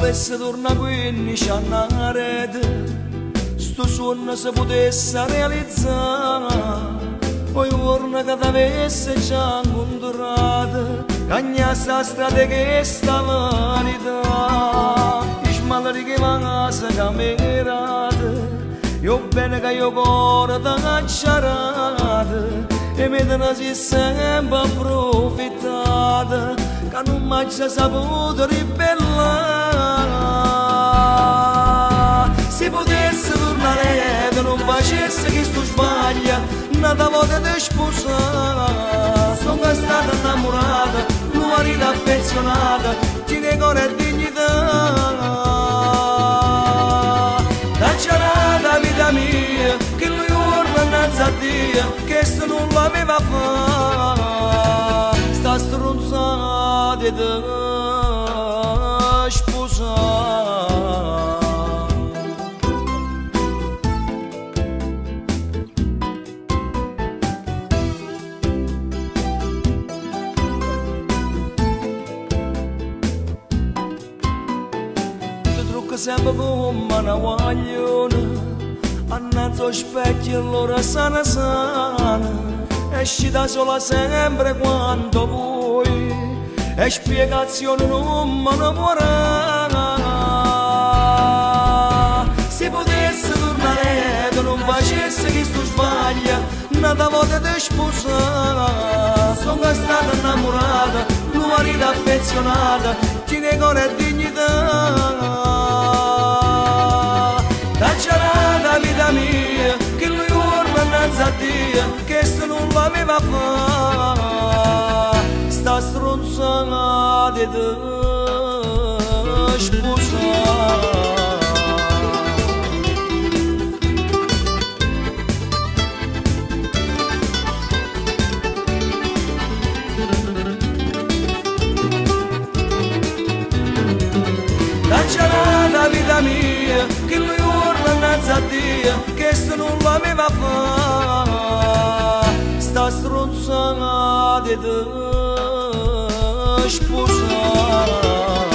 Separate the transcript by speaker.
Speaker 1: volesse tornare quindi c'ha una rete, sto sogno se potesse realizzare. Poi torna che t'avesse già incontrato, cagnasse la strada che sta verità. I smalri che vanno a camerate, io bene che io cuore t'ho cacciarato, e me te ne si sempre approfittata, che non mi c'è saputo ribellare. Se potesse tornare che non facesse che sto sbaglia, nata volta di sposare. Sono stata innamorata, un marito affezionata, tiene cuore e dignità. Cacciarata vita mia, che lui torna innanzi a Dio, che se non l'aveva fatto, sta stronzata di sposare. Sempre come una guagliona, annanzi allo specchio e allora sana sana, esci da sola sempre quando vuoi, e spiegazione non me ne vorrà. Se potesse tornare che non facesse che sto sbaglia, nata volta di sposare. Sono stata innamorata, un marito affezionata, tiene cuore e dignità. Cacciarata vita mia, che lui torna innanzi a Dio, che se non l'aveva fatto, sta stronzata di sposare. Cacciarata vita mia, che lui torna innanzi a Dio, che se non l'aveva fatto, sta stronzata di sposare.